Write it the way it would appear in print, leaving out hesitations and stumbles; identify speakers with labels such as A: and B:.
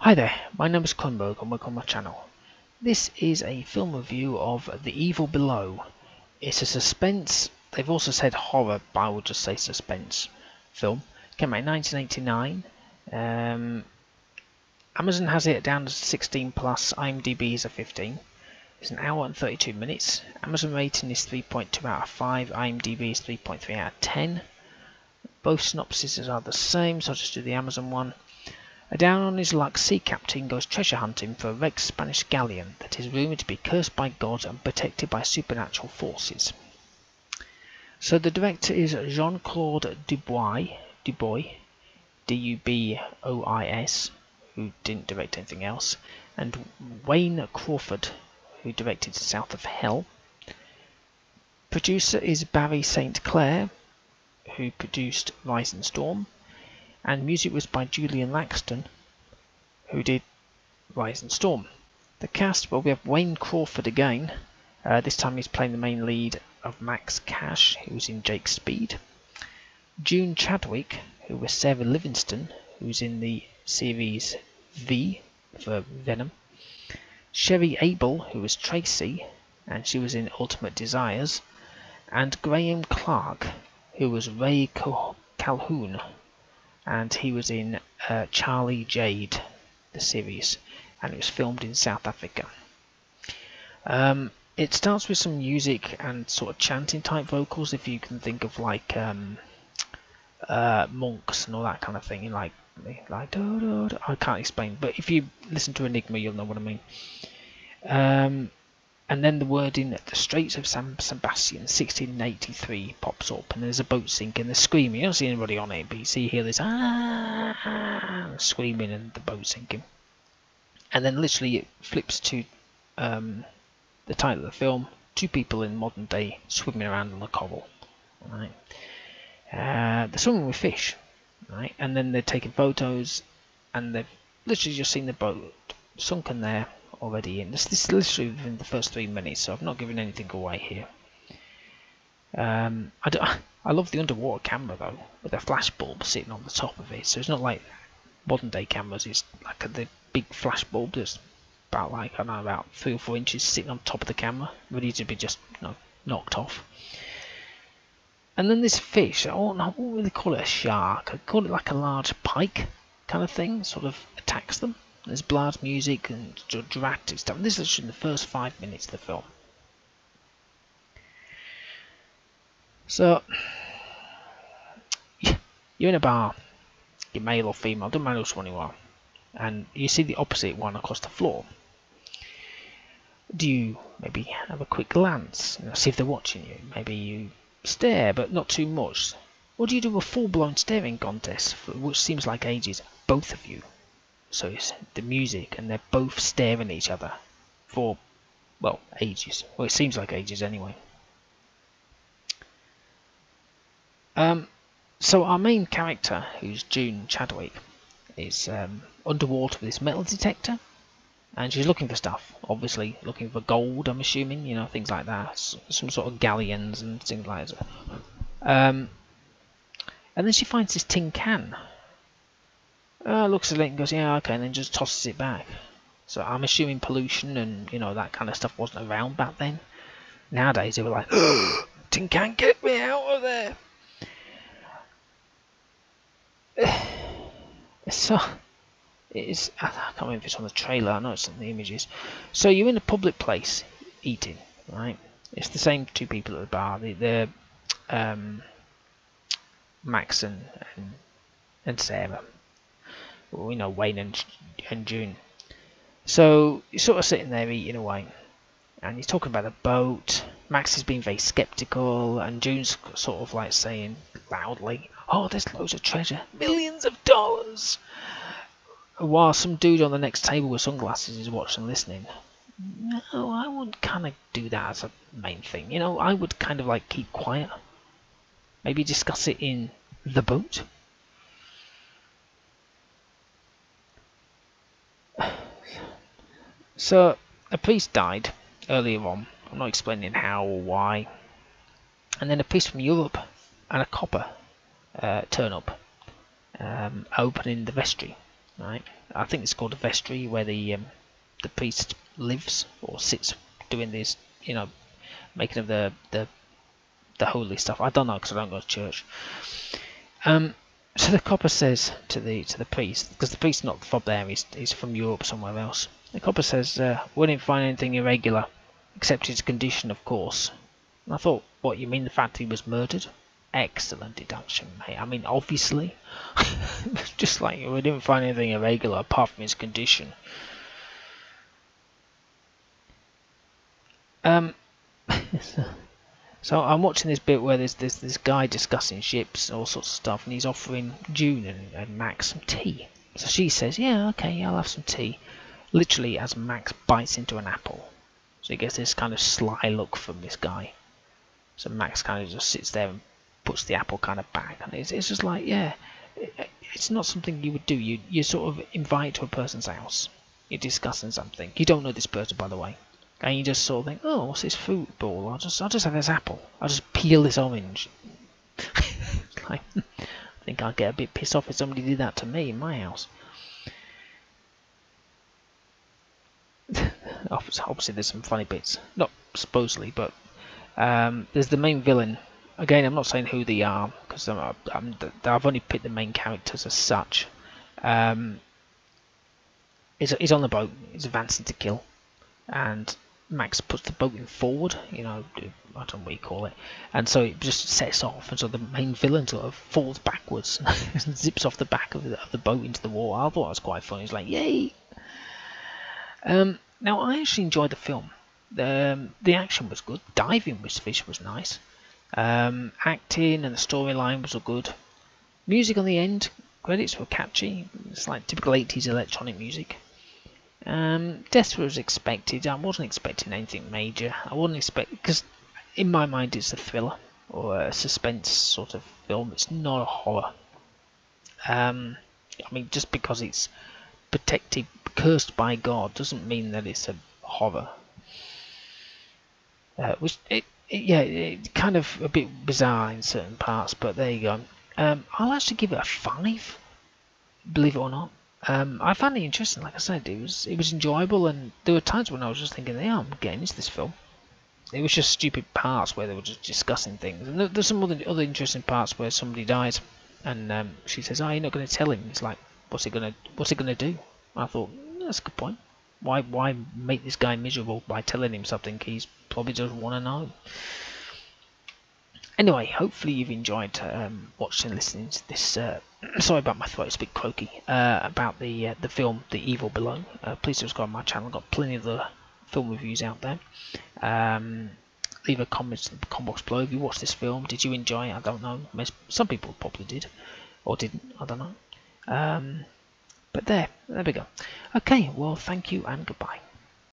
A: Hi there, my name is Kronberg and welcome to my channel. This is a film review of The Evil Below. It's a suspense, they've also said horror, but I will just say suspense film. Came out in 1989. Amazon has it down as 16 plus, IMDb is a 15. It's an hour and 32 minutes. Amazon rating is 3.2 out of 5, IMDb is 3.3 out of 10. Both synopses are the same, so I'll just do the Amazon one. A down on his luck sea captain goes treasure hunting for a wrecked Spanish galleon that is rumoured to be cursed by God and protected by supernatural forces. So the director is Jean-Claude Dubois, D-U-B-O-I-S, who didn't direct anything else, and Wayne Crawford, who directed South of Hell. Producer is Barry St. Clair, who produced Rising Storm. And music was by Julian Laxton, who did Rising Storm. The cast, well, we have Wayne Crawford again. This time he's playing the main lead of Max Cash, who's in Jake Speed. June Chadwick, who was Sarah Livingston, who's in the series V for Venom. Sherry Abel, who was Tracy, and she was in Ultimate Desires. And Graham Clark, who was Ray Calhoun, and he was in Charlie Jade, the series, and it was filmed in South Africa. It starts with some music and sort of chanting type vocals, if you can think of like monks and all that kind of thing, like I can't explain, but if you listen to Enigma you'll know what I mean. And then the wording "the Straits of San Sebastian, 1683" pops up, and there's a boat sinking. There's screaming. You don't see anybody on it, but you see here this screaming and the boat sinking. And then literally it flips to the title of the film: two people in modern day swimming around on the coral. Right? They're swimming with fish, right? And then they're taking photos, and they've literally just seen the boat sunken there already. And this is literally within the first 3 minutes, so I've not given anything away here. I love the underwater camera though, with a flash bulb sitting on the top of it, so it's not like modern day cameras. It's like the big flash bulb that's about like, I don't know, about 3 or 4 inches sitting on top of the camera, ready to be just, you know, knocked off. And then this fish, I won't really call it a shark, I'd call it like a large pike kind of thing, sort of attacks them. There's blood, music, and dramatic stuff. This is in the first 5 minutes of the film. So, you're in a bar, you're male or female, doesn't matter which one you are, and you see the opposite one across the floor. Do you maybe have a quick glance, see if they're watching you? Maybe you stare, but not too much. Or do you do a full-blown staring contest, which seems like ages, both of you? So it's the music, and they're both staring at each other for, well, ages. Well, it seems like ages anyway. So our main character, who's June Chadwick, is underwater with this metal detector, and she's looking for stuff. Obviously, looking for gold, I'm assuming, you know, things like that. Some sort of galleons and things like that. And then she finds this tin can. Looks at it and goes, yeah, okay, and then just tosses it back. So I'm assuming pollution and, you know, that kind of stuff wasn't around back then. Nowadays they were like, tin can, get me out of there. So it's, I can't remember if it's on the trailer, I know it's on the images. So you're in a public place eating, right? It's the same two people at the bar. They're Max and Sarah. Well, you know, Wayne and June. So you're sort of sitting there eating away, and you're talking about a boat. Max is being very skeptical, and June's sort of like saying loudly, "Oh, there's loads of treasure, millions of dollars." While some dude on the next table with sunglasses is watching and listening. No, I would kind of do that as a main thing. You know, I would kind of like keep quiet. Maybe discuss it in the boat. So, a priest died earlier on. I'm not explaining how or why. And then a priest from Europe and a copper turn up, opening the vestry. Right? I think it's called a vestry, where the priest lives or sits doing this, you know, making of the holy stuff. I don't know because I don't go to church. So the copper says to the priest, because the priest's not from there, he's from Europe somewhere else. The copper says, "We didn't find anything irregular, except his condition, of course." And I thought, what, you mean the fact he was murdered? Excellent deduction, mate. I mean, obviously. Just like, we didn't find anything irregular apart from his condition. So I'm watching this bit where there's this guy discussing ships and all sorts of stuff, and he's offering June and Max some tea. So she says, "Yeah, okay, I'll have some tea." Literally, as Max bites into an apple. So he gets this kind of sly look from this guy. So Max kind of just sits there and puts the apple kind of back, and it's just like, yeah, it's not something you would do. You sort of invite to a person's house. You're discussing something. You don't know this person, by the way. And you just sort of think, oh, what's this football? I'll just have this apple. I'll just peel this orange. Like, I think I'd get a bit pissed off if somebody did that to me in my house. Obviously, there's some funny bits. Not supposedly, but there's the main villain. Again, I'm not saying who they are because I've only picked the main characters as such. He's on the boat. He's advancing to kill, and Max puts the boat in forward, you know, I don't know what you call it, and so it just sets off, and so the main villain sort of falls backwards and zips off the back of the boat into the water. I thought it was quite funny. It's like, yay! Now, I actually enjoyed the film. The action was good. Diving with fish was nice. Acting and the storyline was all good. Music on the end, credits were catchy. It's like typical 80s electronic music. Death was expected. I wasn't expecting anything major. I wouldn't expect, because in my mind it's a thriller or a suspense sort of film. It's not a horror. I mean, just because it's protected, cursed by God, doesn't mean that it's a horror. It kind of a bit bizarre in certain parts, but there you go. I'll actually give it a 5, believe it or not. I found it interesting. Like I said, it was enjoyable, and there were times when I was just thinking, yeah, I'm getting into this film. It was just stupid parts where they were just discussing things, and there's some other interesting parts where somebody dies, and she says, "Oh, you're not going to tell him." It's like, what's he gonna do? I thought, that's a good point. Why make this guy miserable by telling him something he's probably doesn't want to know? Anyway, hopefully you've enjoyed watching and listening to this. Sorry about my throat; it's a bit croaky. About the film The Evil Below. Please subscribe to my channel. I've got plenty of the film reviews out there. Leave a comment in the comment box below if you watched this film. Did you enjoy it? I don't know. Some people probably did, or didn't. I don't know. But there we go. Okay. Well, thank you and goodbye.